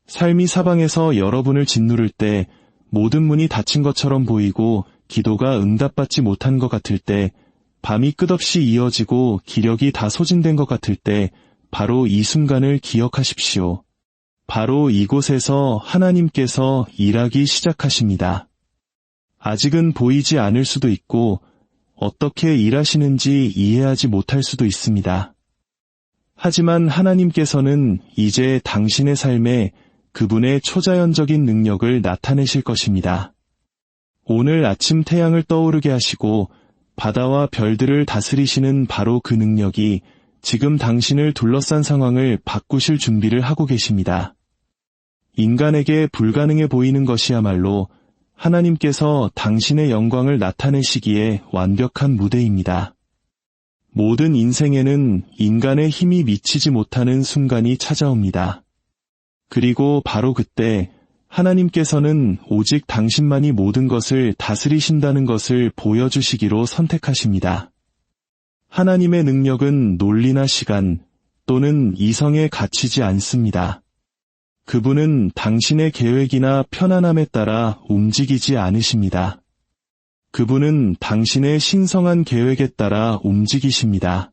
삶이 사방에서 여러분을 짓누를 때, 모든 문이 닫힌 것처럼 보이고 기도가 응답받지 못한 것 같을 때, 밤이 끝없이 이어지고 기력이 다 소진된 것 같을 때, 바로 이 순간을 기억하십시오. 바로 이곳에서 하나님께서 일하기 시작하십니다. 아직은 보이지 않을 수도 있고, 어떻게 일하시는지 이해하지 못할 수도 있습니다. 하지만 하나님께서는 이제 당신의 삶에 그분의 초자연적인 능력을 나타내실 것입니다. 오늘 아침 태양을 떠오르게 하시고 바다와 별들을 다스리시는 바로 그 능력이 지금 당신을 둘러싼 상황을 바꾸실 준비를 하고 계십니다. 인간에게 불가능해 보이는 것이야말로 하나님께서 당신의 영광을 나타내시기에 완벽한 무대입니다. 모든 인생에는 인간의 힘이 미치지 못하는 순간이 찾아옵니다. 그리고 바로 그때 하나님께서는 오직 당신만이 모든 것을 다스리신다는 것을 보여주시기로 선택하십니다. 하나님의 능력은 논리나 시간 또는 이성에 갇히지 않습니다. 그분은 당신의 계획이나 편안함에 따라 움직이지 않으십니다. 그분은 당신의 신성한 계획에 따라 움직이십니다.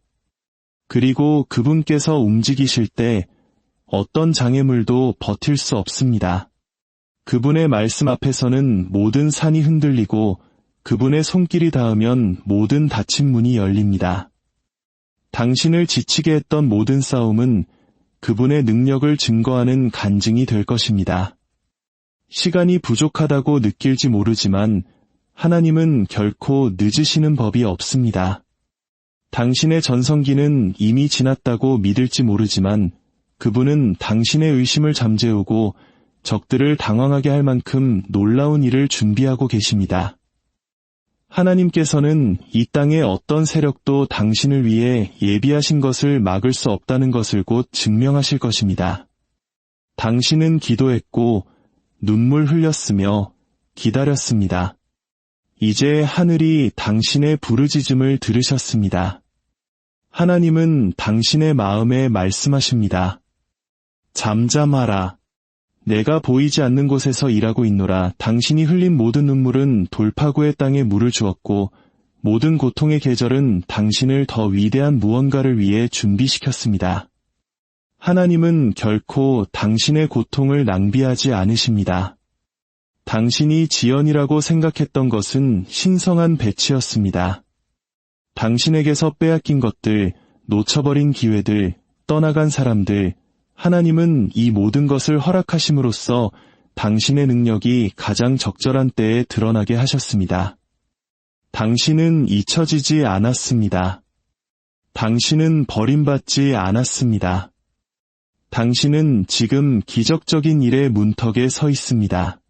그리고 그분께서 움직이실 때 어떤 장애물도 버틸 수 없습니다. 그분의 말씀 앞에서는 모든 산이 흔들리고 그분의 손길이 닿으면 모든 닫힌 문이 열립니다. 당신을 지치게 했던 모든 싸움은 그분의 능력을 증거하는 간증이 될 것입니다. 시간이 부족하다고 느낄지 모르지만 하나님은 결코 늦으시는 법이 없습니다. 당신의 전성기는 이미 지났다고 믿을지 모르지만 그분은 당신의 의심을 잠재우고 적들을 당황하게 할 만큼 놀라운 일을 준비하고 계십니다. 하나님께서는 이 땅의 어떤 세력도 당신을 위해 예비하신 것을 막을 수 없다는 것을 곧 증명하실 것입니다. 당신은 기도했고 눈물 흘렸으며 기다렸습니다. 이제 하늘이 당신의 부르짖음을 들으셨습니다. 하나님은 당신의 마음에 말씀하십니다. 잠잠하라. 내가 보이지 않는 곳에서 일하고 있노라. 당신이 흘린 모든 눈물은 돌파구의 땅에 물을 주었고 모든 고통의 계절은 당신을 더 위대한 무언가를 위해 준비시켰습니다. 하나님은 결코 당신의 고통을 낭비하지 않으십니다. 당신이 지연이라고 생각했던 것은 신성한 배치였습니다. 당신에게서 빼앗긴 것들, 놓쳐버린 기회들, 떠나간 사람들, 하나님은 이 모든 것을 허락하심으로써 당신의 능력이 가장 적절한 때에 드러나게 하셨습니다. 당신은 잊혀지지 않았습니다. 당신은 버림받지 않았습니다. 당신은 지금 기적적인 일의 문턱에 서 있습니다.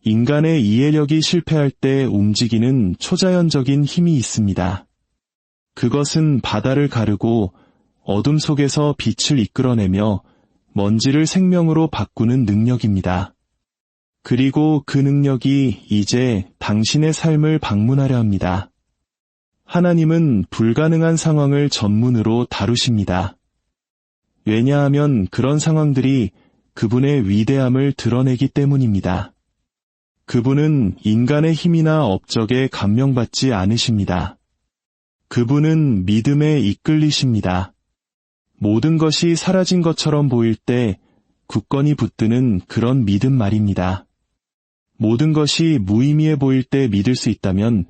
인간의 이해력이 실패할 때 움직이는 초자연적인 힘이 있습니다. 그것은 바다를 가르고 어둠 속에서 빛을 이끌어내며 먼지를 생명으로 바꾸는 능력입니다. 그리고 그 능력이 이제 당신의 삶을 방문하려 합니다. 하나님은 불가능한 상황을 전문으로 다루십니다. 왜냐하면 그런 상황들이 그분의 위대함을 드러내기 때문입니다. 그분은 인간의 힘이나 업적에 감명받지 않으십니다. 그분은 믿음에 이끌리십니다. 모든 것이 사라진 것처럼 보일 때 굳건히 붙드는 그런 믿음 말입니다. 모든 것이 무의미해 보일 때 믿을 수 있다면,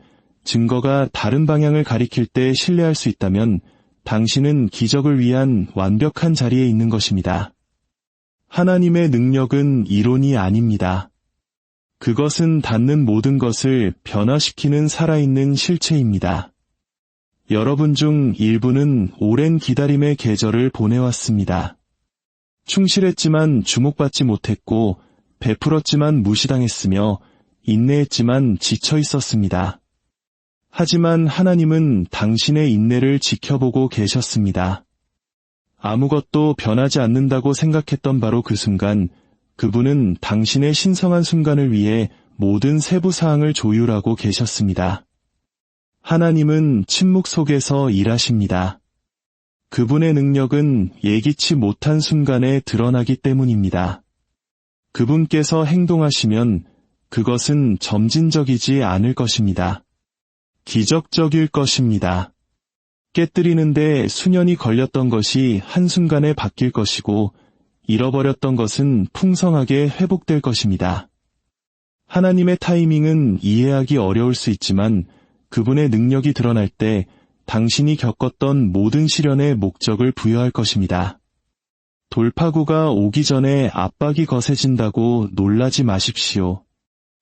증거가 다른 방향을 가리킬 때 신뢰할 수 있다면 당신은 기적을 위한 완벽한 자리에 있는 것입니다. 하나님의 능력은 이론이 아닙니다. 그것은 닿는 모든 것을 변화시키는 살아있는 실체입니다. 여러분 중 일부는 오랜 기다림의 계절을 보내왔습니다. 충실했지만 주목받지 못했고, 베풀었지만 무시당했으며, 인내했지만 지쳐 있었습니다. 하지만 하나님은 당신의 인내를 지켜보고 계셨습니다. 아무것도 변하지 않는다고 생각했던 바로 그 순간, 그분은 당신의 신성한 순간을 위해 모든 세부 사항을 조율하고 계셨습니다. 하나님은 침묵 속에서 일하십니다. 그분의 능력은 예기치 못한 순간에 드러나기 때문입니다. 그분께서 행동하시면 그것은 점진적이지 않을 것입니다. 기적적일 것입니다. 깨뜨리는데 수년이 걸렸던 것이 한순간에 바뀔 것이고 잃어버렸던 것은 풍성하게 회복될 것입니다. 하나님의 타이밍은 이해하기 어려울 수 있지만 그분의 능력이 드러날 때 당신이 겪었던 모든 시련의 목적을 부여할 것입니다. 돌파구가 오기 전에 압박이 거세진다고 놀라지 마십시오.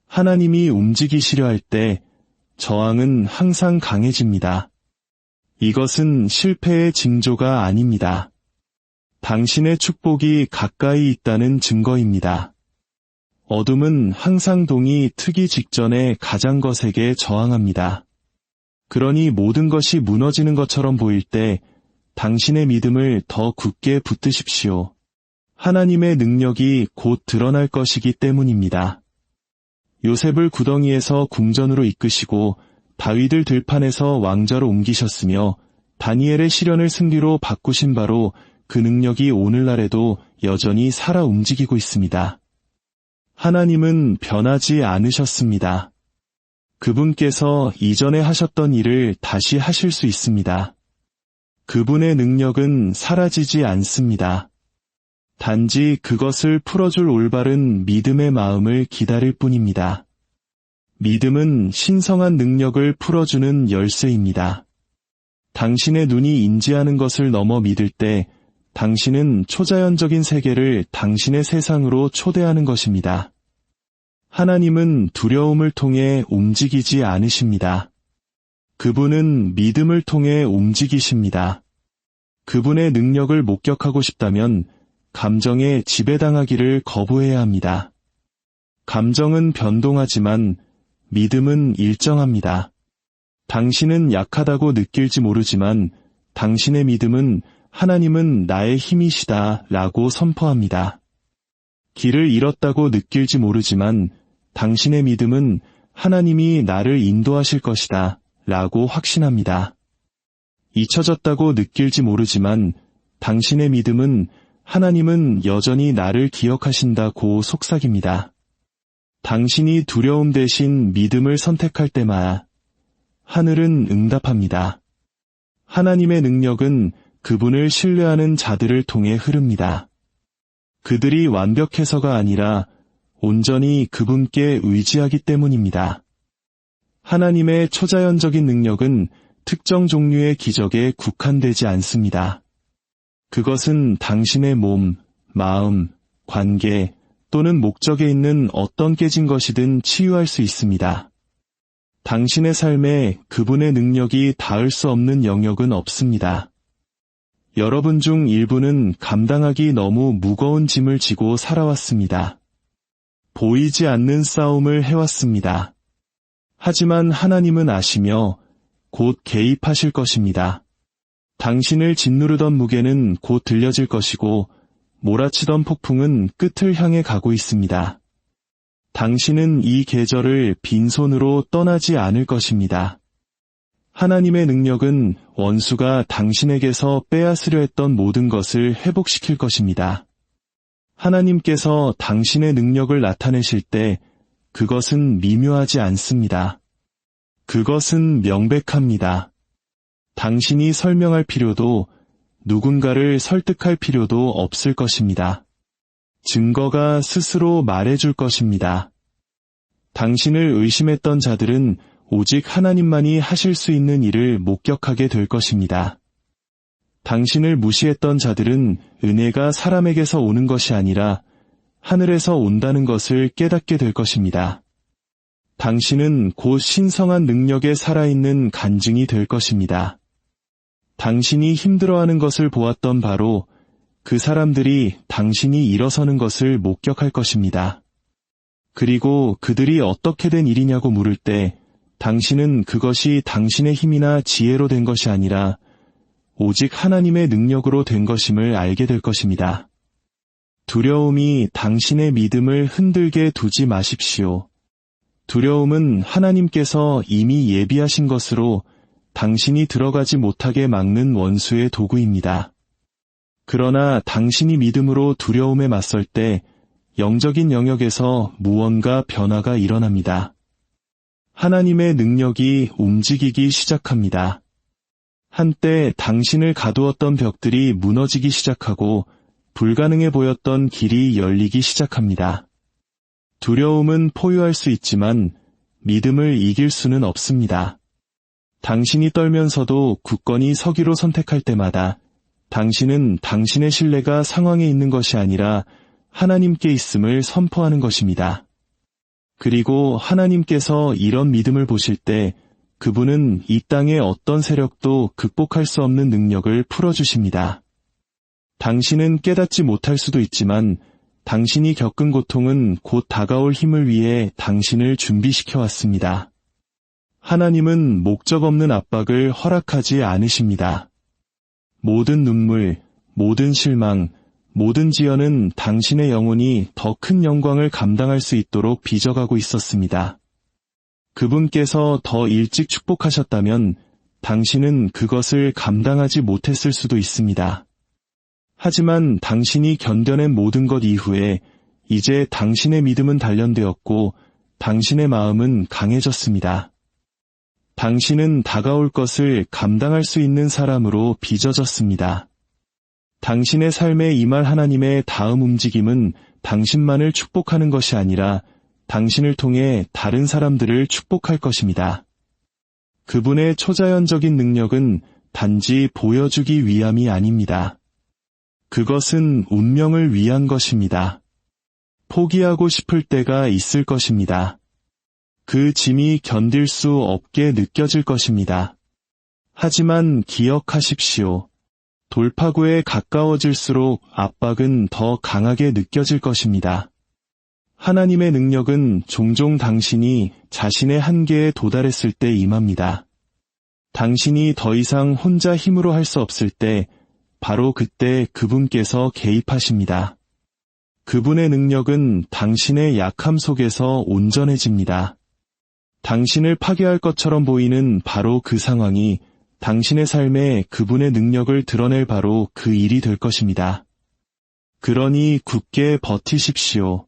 하나님이 움직이시려 할 때 저항은 항상 강해집니다. 이것은 실패의 징조가 아닙니다. 당신의 축복이 가까이 있다는 증거입니다. 어둠은 항상 동이 트기 직전에 가장 거세게 저항합니다. 그러니 모든 것이 무너지는 것처럼 보일 때 당신의 믿음을 더 굳게 붙드십시오. 하나님의 능력이 곧 드러날 것이기 때문입니다. 요셉을 구덩이에서 궁전으로 이끄시고 다윗을 들판에서 왕자로 옮기셨으며 다니엘의 시련을 승리로 바꾸신 바로 그 능력이 오늘날에도 여전히 살아 움직이고 있습니다. 하나님은 변하지 않으셨습니다. 그분께서 이전에 하셨던 일을 다시 하실 수 있습니다. 그분의 능력은 사라지지 않습니다. 단지 그것을 풀어줄 올바른 믿음의 마음을 기다릴 뿐입니다. 믿음은 신성한 능력을 풀어주는 열쇠입니다. 당신의 눈이 인지하는 것을 넘어 믿을 때 당신은 초자연적인 세계를 당신의 세상으로 초대하는 것입니다. 하나님은 두려움을 통해 움직이지 않으십니다. 그분은 믿음을 통해 움직이십니다. 그분의 능력을 목격하고 싶다면 감정에 지배당하기를 거부해야 합니다. 감정은 변동하지만 믿음은 일정합니다. 당신은 약하다고 느낄지 모르지만 당신의 믿음은 하나님은 나의 힘이시다 라고 선포합니다. 길을 잃었다고 느낄지 모르지만 당신의 믿음은 하나님이 나를 인도하실 것이다 라고 확신합니다. 잊혀졌다고 느낄지 모르지만 당신의 믿음은 하나님은 여전히 나를 기억하신다고 속삭입니다. 당신이 두려움 대신 믿음을 선택할 때마다 하늘은 응답합니다. 하나님의 능력은 그분을 신뢰하는 자들을 통해 흐릅니다. 그들이 완벽해서가 아니라 온전히 그분께 의지하기 때문입니다. 하나님의 초자연적인 능력은 특정 종류의 기적에 국한되지 않습니다. 그것은 당신의 몸, 마음, 관계 또는 목적에 있는 어떤 깨진 것이든 치유할 수 있습니다. 당신의 삶에 그분의 능력이 닿을 수 없는 영역은 없습니다. 여러분 중 일부는 감당하기 너무 무거운 짐을 지고 살아왔습니다. 보이지 않는 싸움을 해왔습니다. 하지만 하나님은 아시며 곧 개입하실 것입니다. 당신을 짓누르던 무게는 곧 들려질 것이고 몰아치던 폭풍은 끝을 향해 가고 있습니다. 당신은 이 계절을 빈손으로 떠나지 않을 것입니다. 하나님의 능력은 원수가 당신에게서 빼앗으려 했던 모든 것을 회복시킬 것입니다. 하나님께서 당신의 능력을 나타내실 때 그것은 미묘하지 않습니다. 그것은 명백합니다. 당신이 설명할 필요도 누군가를 설득할 필요도 없을 것입니다. 증거가 스스로 말해줄 것입니다. 당신을 의심했던 자들은 오직 하나님만이 하실 수 있는 일을 목격하게 될 것입니다. 당신을 무시했던 자들은 은혜가 사람에게서 오는 것이 아니라 하늘에서 온다는 것을 깨닫게 될 것입니다. 당신은 곧 신성한 능력에 살아있는 간증이 될 것입니다. 당신이 힘들어하는 것을 보았던 바로 그 사람들이 당신이 일어서는 것을 목격할 것입니다. 그리고 그들이 어떻게 된 일이냐고 물을 때 당신은 그것이 당신의 힘이나 지혜로 된 것이 아니라 오직 하나님의 능력으로 된 것임을 알게 될 것입니다. 두려움이 당신의 믿음을 흔들게 두지 마십시오. 두려움은 하나님께서 이미 예비하신 것으로 당신이 들어가지 못하게 막는 원수의 도구입니다. 그러나 당신이 믿음으로 두려움에 맞설 때 영적인 영역에서 무언가 변화가 일어납니다. 하나님의 능력이 움직이기 시작합니다. 한때 당신을 가두었던 벽들이 무너지기 시작하고 불가능해 보였던 길이 열리기 시작합니다. 두려움은 포효할 수 있지만 믿음을 이길 수는 없습니다. 당신이 떨면서도 굳건히 서기로 선택할 때마다 당신은 당신의 신뢰가 상황에 있는 것이 아니라 하나님께 있음을 선포하는 것입니다. 그리고 하나님께서 이런 믿음을 보실 때 그분은 이 땅의 어떤 세력도 극복할 수 없는 능력을 풀어주십니다. 당신은 깨닫지 못할 수도 있지만 당신이 겪은 고통은 곧 다가올 힘을 위해 당신을 준비시켜 왔습니다. 하나님은 목적 없는 압박을 허락하지 않으십니다. 모든 눈물, 모든 실망, 모든 지연은 당신의 영혼이 더 큰 영광을 감당할 수 있도록 빚어가고 있었습니다. 그분께서 더 일찍 축복하셨다면 당신은 그것을 감당하지 못했을 수도 있습니다. 하지만 당신이 견뎌낸 모든 것 이후에 이제 당신의 믿음은 단련되었고 당신의 마음은 강해졌습니다. 당신은 다가올 것을 감당할 수 있는 사람으로 빚어졌습니다. 당신의 삶에 임할 하나님의 다음 움직임은 당신만을 축복하는 것이 아니라 당신을 통해 다른 사람들을 축복할 것입니다. 그분의 초자연적인 능력은 단지 보여주기 위함이 아닙니다. 그것은 운명을 위한 것입니다. 포기하고 싶을 때가 있을 것입니다. 그 짐이 견딜 수 없게 느껴질 것입니다. 하지만 기억하십시오. 돌파구에 가까워질수록 압박은 더 강하게 느껴질 것입니다. 하나님의 능력은 종종 당신이 자신의 한계에 도달했을 때 임합니다. 당신이 더 이상 혼자 힘으로 할 수 없을 때 바로 그때 그분께서 개입하십니다. 그분의 능력은 당신의 약함 속에서 온전해집니다. 당신을 파괴할 것처럼 보이는 바로 그 상황이 당신의 삶에 그분의 능력을 드러낼 바로 그 일이 될 것입니다. 그러니 굳게 버티십시오.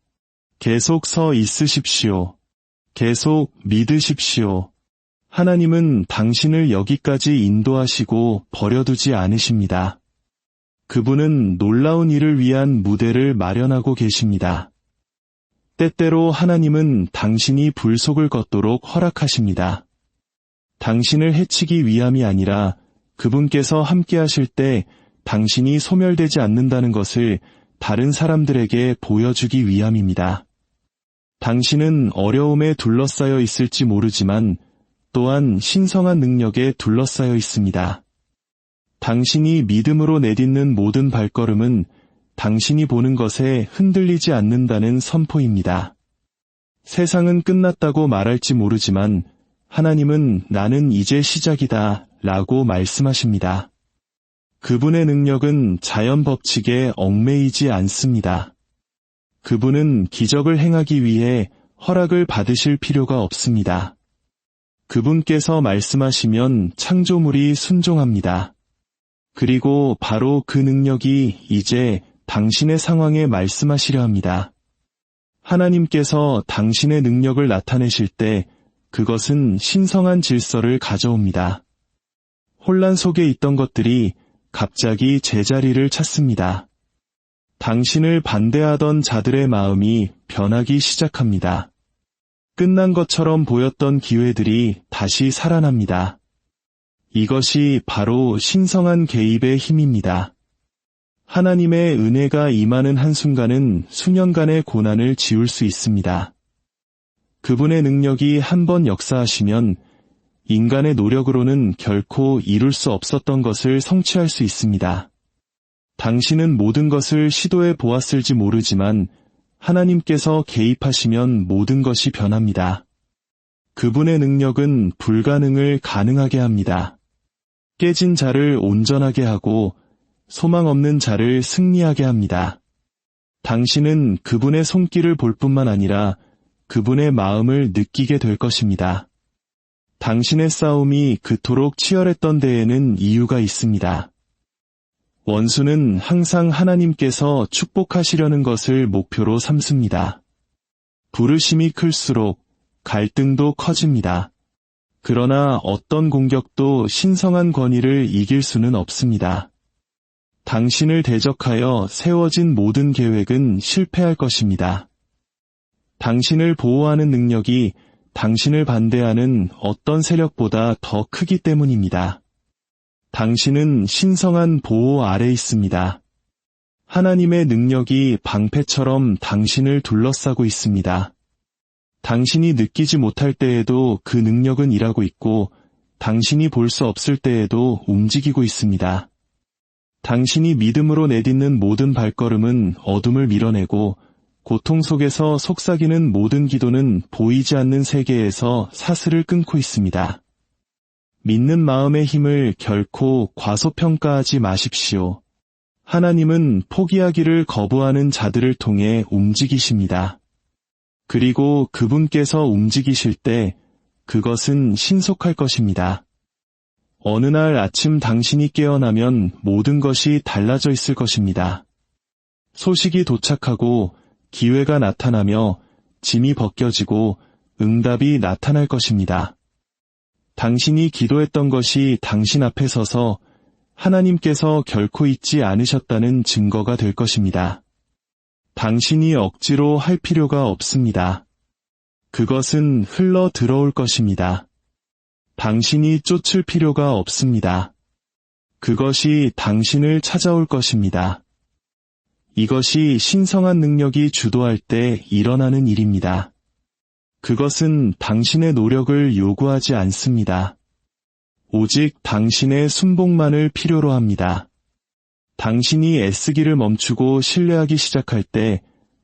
계속 서 있으십시오. 계속 믿으십시오. 하나님은 당신을 여기까지 인도하시고 버려두지 않으십니다. 그분은 놀라운 일을 위한 무대를 마련하고 계십니다. 때때로 하나님은 당신이 불속을 걷도록 허락하십니다. 당신을 해치기 위함이 아니라 그분께서 함께 하실 때 당신이 소멸되지 않는다는 것을 다른 사람들에게 보여주기 위함입니다. 당신은 어려움에 둘러싸여 있을지 모르지만 또한 신성한 능력에 둘러싸여 있습니다. 당신이 믿음으로 내딛는 모든 발걸음은 당신이 보는 것에 흔들리지 않는다는 선포입니다. 세상은 끝났다고 말할지 모르지만 하나님은 나는 이제 시작이다 라고 말씀하십니다. 그분의 능력은 자연 법칙에 얽매이지 않습니다. 그분은 기적을 행하기 위해 허락을 받으실 필요가 없습니다. 그분께서 말씀하시면 창조물이 순종합니다. 그리고 바로 그 능력이 이제 당신의 상황에 말씀하시려 합니다. 하나님께서 당신의 능력을 나타내실 때 그것은 신성한 질서를 가져옵니다. 혼란 속에 있던 것들이 갑자기 제자리를 찾습니다. 당신을 반대하던 자들의 마음이 변하기 시작합니다. 끝난 것처럼 보였던 기회들이 다시 살아납니다. 이것이 바로 신성한 개입의 힘입니다. 하나님의 은혜가 임하는 한순간은 수년간의 고난을 지울 수 있습니다. 그분의 능력이 한번 역사하시면 인간의 노력으로는 결코 이룰 수 없었던 것을 성취할 수 있습니다. 당신은 모든 것을 시도해 보았을지 모르지만 하나님께서 개입하시면 모든 것이 변합니다. 그분의 능력은 불가능을 가능하게 합니다. 깨진 자를 온전하게 하고 소망 없는 자를 승리하게 합니다. 당신은 그분의 손길을 볼 뿐만 아니라 그분의 마음을 느끼게 될 것입니다. 당신의 싸움이 그토록 치열했던 데에는 이유가 있습니다. 원수는 항상 하나님께서 축복하시려는 것을 목표로 삼습니다. 부르심이 클수록 갈등도 커집니다. 그러나 어떤 공격도 신성한 권위를 이길 수는 없습니다. 당신을 대적하여 세워진 모든 계획은 실패할 것입니다. 당신을 보호하는 능력이 당신을 반대하는 어떤 세력보다 더 크기 때문입니다. 당신은 신성한 보호 아래 있습니다. 하나님의 능력이 방패처럼 당신을 둘러싸고 있습니다. 당신이 느끼지 못할 때에도 그 능력은 일하고 있고 당신이 볼 수 없을 때에도 움직이고 있습니다. 당신이 믿음으로 내딛는 모든 발걸음은 어둠을 밀어내고 고통 속에서 속삭이는 모든 기도는 보이지 않는 세계에서 사슬을 끊고 있습니다. 믿는 마음의 힘을 결코 과소평가하지 마십시오. 하나님은 포기하기를 거부하는 자들을 통해 움직이십니다. 그리고 그분께서 움직이실 때 그것은 신속할 것입니다. 어느 날 아침 당신이 깨어나면 모든 것이 달라져 있을 것입니다. 소식이 도착하고 기회가 나타나며 짐이 벗겨지고 응답이 나타날 것입니다. 당신이 기도했던 것이 당신 앞에 서서 하나님께서 결코 잊지 않으셨다는 증거가 될 것입니다. 당신이 억지로 할 필요가 없습니다. 그것은 흘러 들어올 것입니다. 당신이 쫓을 필요가 없습니다. 그것이 당신을 찾아올 것입니다. 이것이 신성한 능력이 주도할 때 일어나는 일입니다. 그것은 당신의 노력을 요구하지 않습니다. 오직 당신의 순복만을 필요로 합니다. 당신이 애쓰기를 멈추고 신뢰하기 시작할 때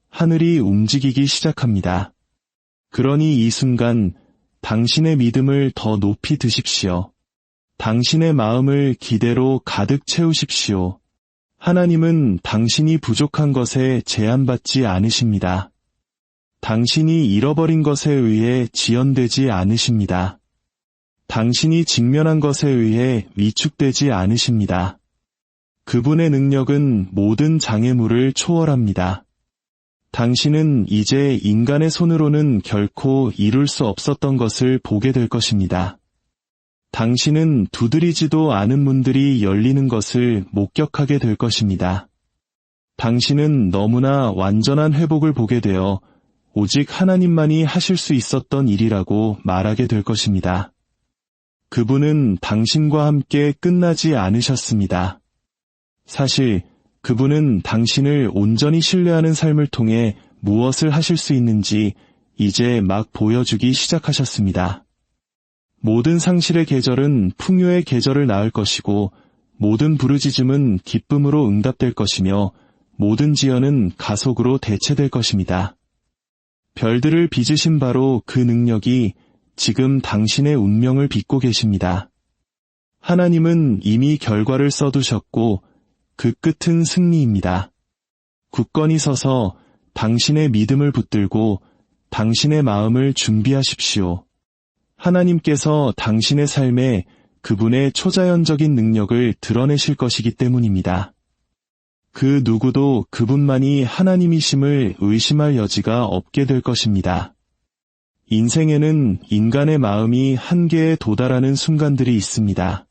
하늘이 움직이기 시작합니다. 그러니 이 순간 당신의 믿음을 더 높이 드십시오. 당신의 마음을 기대로 가득 채우십시오. 하나님은 당신이 부족한 것에 제한받지 않으십니다. 당신이 잃어버린 것에 의해 지연되지 않으십니다. 당신이 직면한 것에 의해 위축되지 않으십니다. 그분의 능력은 모든 장애물을 초월합니다. 당신은 이제 인간의 손으로는 결코 이룰 수 없었던 것을 보게 될 것입니다. 당신은 두드리지도 않은 문들이 열리는 것을 목격하게 될 것입니다. 당신은 너무나 완전한 회복을 보게 되어 오직 하나님만이 하실 수 있었던 일이라고 말하게 될 것입니다. 그분은 당신과 함께 끝나지 않으셨습니다. 사실 그분은 당신을 온전히 신뢰하는 삶을 통해 무엇을 하실 수 있는지 이제 막 보여주기 시작하셨습니다. 모든 상실의 계절은 풍요의 계절을 낳을 것이고 모든 부르짖음은 기쁨으로 응답될 것이며 모든 지연은 가속으로 대체될 것입니다. 별들을 빚으신 바로 그 능력이 지금 당신의 운명을 빚고 계십니다. 하나님은 이미 결과를 써두셨고 그 끝은 승리입니다. 굳건히 서서 당신의 믿음을 붙들고 당신의 마음을 준비하십시오. 하나님께서 당신의 삶에 그분의 초자연적인 능력을 드러내실 것이기 때문입니다. 그 누구도 그분만이 하나님이심을 의심할 여지가 없게 될 것입니다. 인생에는 인간의 마음이 한계에 도달하는 순간들이 있습니다.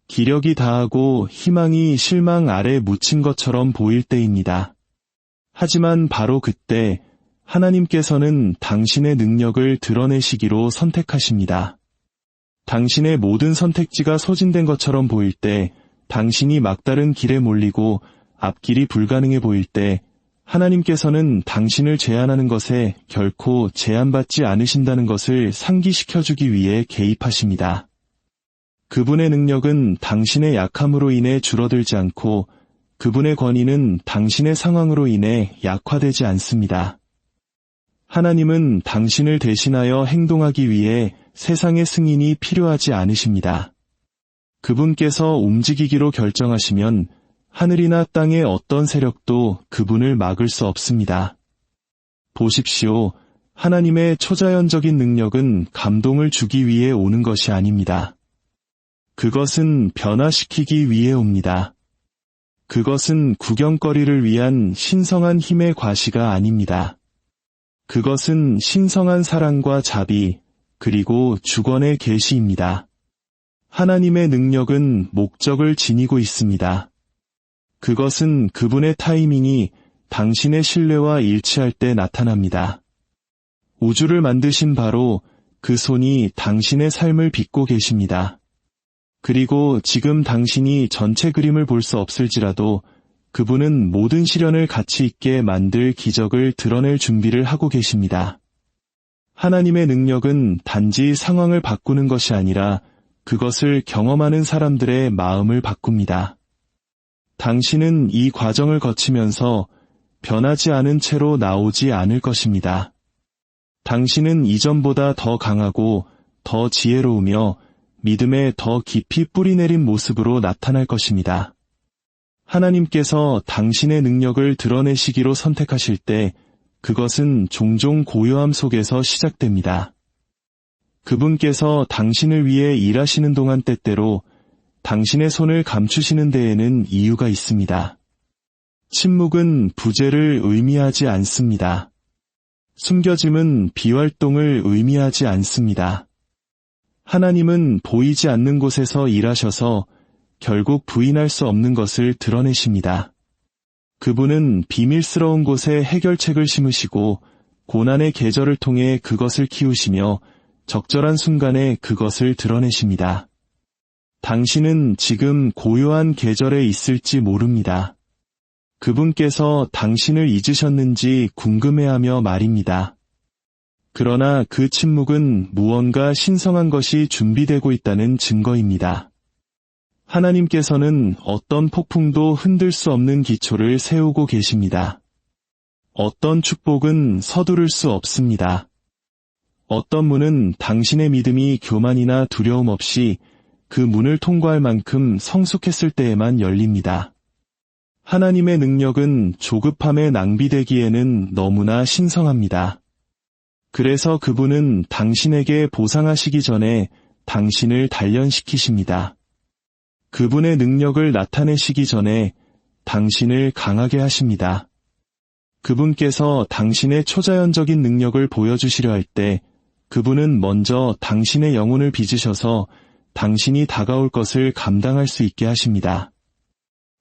기력이 다하고 희망이 실망 아래 묻힌 것처럼 보일 때입니다. 하지만 바로 그때 하나님께서는 당신의 능력을 드러내시기로 선택하십니다. 당신의 모든 선택지가 소진된 것처럼 보일 때, 당신이 막다른 길에 몰리고 앞길이 불가능해 보일 때 하나님께서는 당신을 제한하는 것에 결코 제한받지 않으신다는 것을 상기시켜주기 위해 개입하십니다. 그분의 능력은 당신의 약함으로 인해 줄어들지 않고 그분의 권위는 당신의 상황으로 인해 약화되지 않습니다. 하나님은 당신을 대신하여 행동하기 위해 세상의 승인이 필요하지 않으십니다. 그분께서 움직이기로 결정하시면 하늘이나 땅의 어떤 세력도 그분을 막을 수 없습니다. 보십시오. 하나님의 초자연적인 능력은 감동을 주기 위해 오는 것이 아닙니다. 그것은 변화시키기 위해 옵니다. 그것은 구경거리를 위한 신성한 힘의 과시가 아닙니다. 그것은 신성한 사랑과 자비, 그리고 주권의 계시입니다. 하나님의 능력은 목적을 지니고 있습니다. 그것은 그분의 타이밍이 당신의 신뢰와 일치할 때 나타납니다. 우주를 만드신 바로 그 손이 당신의 삶을 빚고 계십니다. 그리고 지금 당신이 전체 그림을 볼 수 없을지라도 그분은 모든 시련을 가치 있게 만들 기적을 드러낼 준비를 하고 계십니다. 하나님의 능력은 단지 상황을 바꾸는 것이 아니라 그것을 경험하는 사람들의 마음을 바꿉니다. 당신은 이 과정을 거치면서 변하지 않은 채로 나오지 않을 것입니다. 당신은 이전보다 더 강하고 더 지혜로우며 믿음에 더 깊이 뿌리내린 모습으로 나타날 것입니다. 하나님께서 당신의 능력을 드러내시기로 선택하실 때 그것은 종종 고요함 속에서 시작됩니다. 그분께서 당신을 위해 일하시는 동안 때때로 당신의 손을 감추시는 데에는 이유가 있습니다. 침묵은 부재를 의미하지 않습니다. 숨겨짐은 비활동을 의미하지 않습니다. 하나님은 보이지 않는 곳에서 일하셔서 결국 부인할 수 없는 것을 드러내십니다. 그분은 비밀스러운 곳에 해결책을 심으시고 고난의 계절을 통해 그것을 키우시며 적절한 순간에 그것을 드러내십니다. 당신은 지금 고요한 계절에 있을지 모릅니다. 그분께서 당신을 잊으셨는지 궁금해하며 말입니다. 그러나 그 침묵은 무언가 신성한 것이 준비되고 있다는 증거입니다. 하나님께서는 어떤 폭풍도 흔들 수 없는 기초를 세우고 계십니다. 어떤 축복은 서두를 수 없습니다. 어떤 문은 당신의 믿음이 교만이나 두려움 없이 그 문을 통과할 만큼 성숙했을 때에만 열립니다. 하나님의 능력은 조급함에 낭비되기에는 너무나 신성합니다. 그래서 그분은 당신에게 보상하시기 전에 당신을 단련시키십니다. 그분의 능력을 나타내시기 전에 당신을 강하게 하십니다. 그분께서 당신의 초자연적인 능력을 보여주시려 할 때 그분은 먼저 당신의 영혼을 빚으셔서 당신이 다가올 것을 감당할 수 있게 하십니다.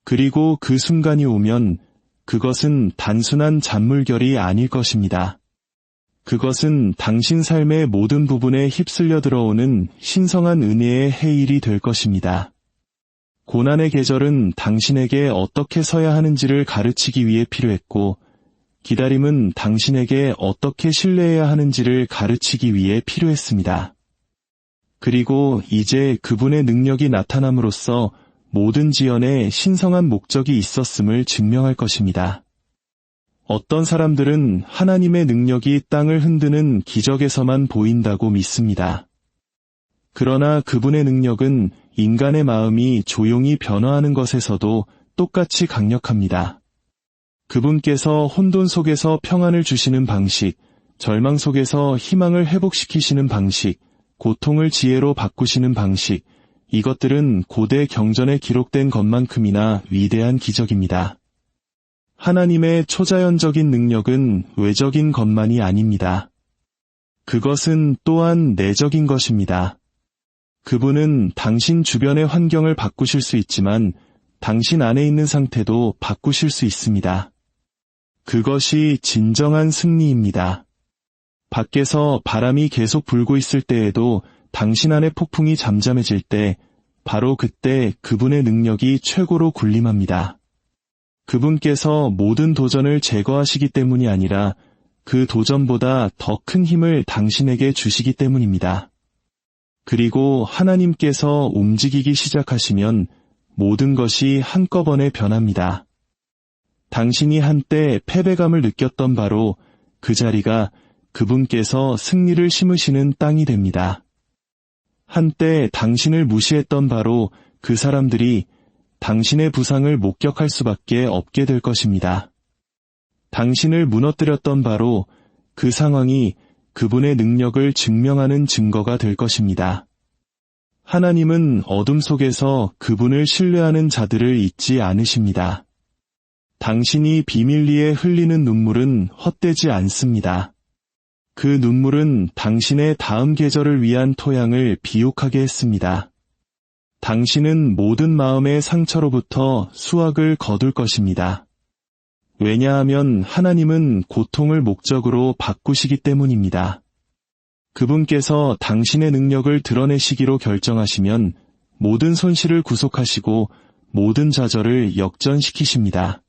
그리고 그 순간이 오면 그것은 단순한 잔물결이 아닐 것입니다. 그것은 당신 삶의 모든 부분에 휩쓸려 들어오는 신성한 은혜의 해일이 될 것입니다. 고난의 계절은 당신에게 어떻게 서야 하는지를 가르치기 위해 필요했고, 기다림은 당신에게 어떻게 신뢰해야 하는지를 가르치기 위해 필요했습니다. 그리고 이제 그분의 능력이 나타남으로써 모든 지연에 신성한 목적이 있었음을 증명할 것입니다. 어떤 사람들은 하나님의 능력이 땅을 흔드는 기적에서만 보인다고 믿습니다. 그러나 그분의 능력은 인간의 마음이 조용히 변화하는 것에서도 똑같이 강력합니다. 그분께서 혼돈 속에서 평안을 주시는 방식, 절망 속에서 희망을 회복시키시는 방식, 고통을 지혜로 바꾸시는 방식, 이것들은 고대 경전에 기록된 것만큼이나 위대한 기적입니다. 하나님의 초자연적인 능력은 외적인 것만이 아닙니다. 그것은 또한 내적인 것입니다. 그분은 당신 주변의 환경을 바꾸실 수 있지만 당신 안에 있는 상태도 바꾸실 수 있습니다. 그것이 진정한 승리입니다. 밖에서 바람이 계속 불고 있을 때에도 당신 안의 폭풍이 잠잠해질 때 바로 그때 그분의 능력이 최고로 군림합니다. 그분께서 모든 도전을 제거하시기 때문이 아니라 그 도전보다 더 큰 힘을 당신에게 주시기 때문입니다. 그리고 하나님께서 움직이기 시작하시면 모든 것이 한꺼번에 변합니다. 당신이 한때 패배감을 느꼈던 바로 그 자리가 그분께서 승리를 심으시는 땅이 됩니다. 한때 당신을 무시했던 바로 그 사람들이 당신의 부상을 목격할 수밖에 없게 될 것입니다. 당신을 무너뜨렸던 바로 그 상황이 그분의 능력을 증명하는 증거가 될 것입니다. 하나님은 어둠 속에서 그분을 신뢰하는 자들을 잊지 않으십니다. 당신이 비밀리에 흘리는 눈물은 헛되지 않습니다. 그 눈물은 당신의 다음 계절을 위한 토양을 비옥하게 했습니다. 당신은 모든 마음의 상처로부터 수확을 거둘 것입니다. 왜냐하면 하나님은 고통을 목적으로 바꾸시기 때문입니다. 그분께서 당신의 능력을 드러내시기로 결정하시면 모든 손실을 구속하시고 모든 좌절을 역전시키십니다.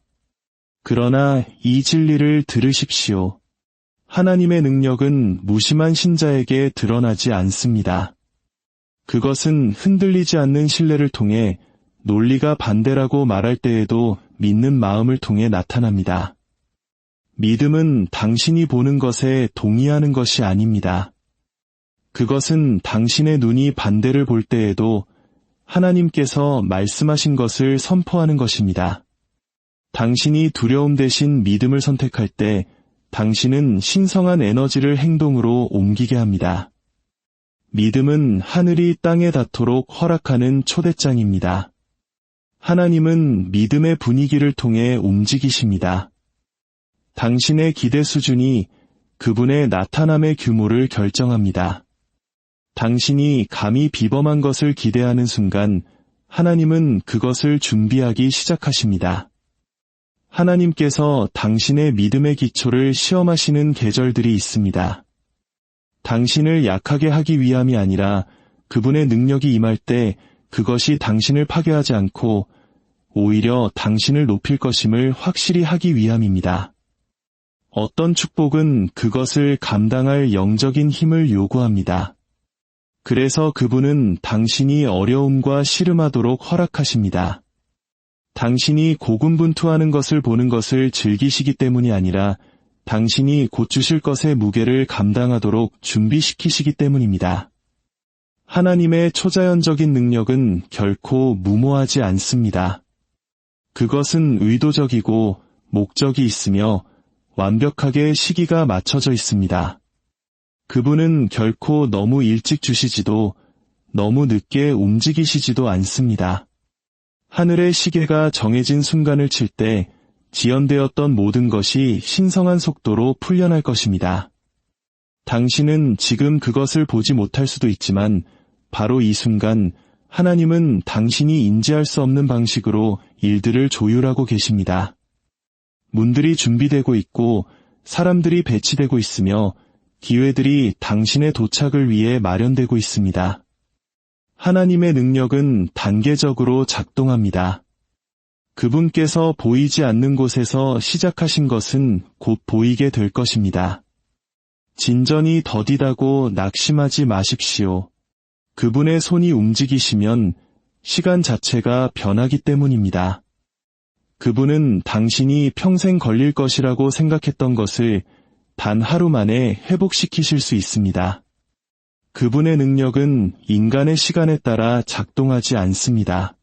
그러나 이 진리를 들으십시오. 하나님의 능력은 무심한 신자에게 드러나지 않습니다. 그것은 흔들리지 않는 신뢰를 통해 논리가 반대라고 말할 때에도 믿는 마음을 통해 나타납니다. 믿음은 당신이 보는 것에 동의하는 것이 아닙니다. 그것은 당신의 눈이 반대를 볼 때에도 하나님께서 말씀하신 것을 선포하는 것입니다. 당신이 두려움 대신 믿음을 선택할 때 당신은 신성한 에너지를 행동으로 옮기게 합니다. 믿음은 하늘이 땅에 닿도록 허락하는 초대장입니다. 하나님은 믿음의 분위기를 통해 움직이십니다. 당신의 기대 수준이 그분의 나타남의 규모를 결정합니다. 당신이 감히 비범한 것을 기대하는 순간 하나님은 그것을 준비하기 시작하십니다. 하나님께서 당신의 믿음의 기초를 시험하시는 계절들이 있습니다. 당신을 약하게 하기 위함이 아니라 그분의 능력이 임할 때 그것이 당신을 파괴하지 않고 오히려 당신을 높일 것임을 확실히 하기 위함입니다. 어떤 축복은 그것을 감당할 영적인 힘을 요구합니다. 그래서 그분은 당신이 어려움과 씨름하도록 허락하십니다. 당신이 고군분투하는 것을 보는 것을 즐기시기 때문이 아니라 당신이 곧 주실 것의 무게를 감당하도록 준비시키시기 때문입니다. 하나님의 초자연적인 능력은 결코 무모하지 않습니다. 그것은 의도적이고 목적이 있으며 완벽하게 시기가 맞춰져 있습니다. 그분은 결코 너무 일찍 주시지도 너무 늦게 움직이시지도 않습니다. 하늘의 시계가 정해진 순간을 칠 때 지연되었던 모든 것이 신성한 속도로 풀려날 것입니다. 당신은 지금 그것을 보지 못할 수도 있지만 바로 이 순간 하나님은 당신이 인지할 수 없는 방식으로 일들을 조율하고 계십니다. 문들이 준비되고 있고 사람들이 배치되고 있으며 기회들이 당신의 도착을 위해 마련되고 있습니다. 하나님의 능력은 단계적으로 작동합니다. 그분께서 보이지 않는 곳에서 시작하신 것은 곧 보이게 될 것입니다. 진전이 더디다고 낙심하지 마십시오. 그분의 손이 움직이시면 시간 자체가 변하기 때문입니다. 그분은 당신이 평생 걸릴 것이라고 생각했던 것을 단 하루 만에 회복시키실 수 있습니다. 그분의 능력은 인간의 시간에 따라 작동하지 않습니다.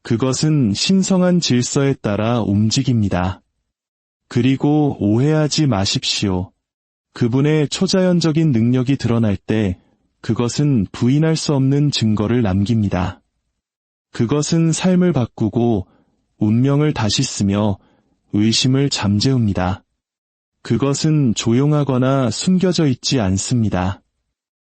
그것은 신성한 질서에 따라 움직입니다. 그리고 오해하지 마십시오. 그분의 초자연적인 능력이 드러날 때 그것은 부인할 수 없는 증거를 남깁니다. 그것은 삶을 바꾸고 운명을 다시 쓰며 의심을 잠재웁니다. 그것은 조용하거나 숨겨져 있지 않습니다.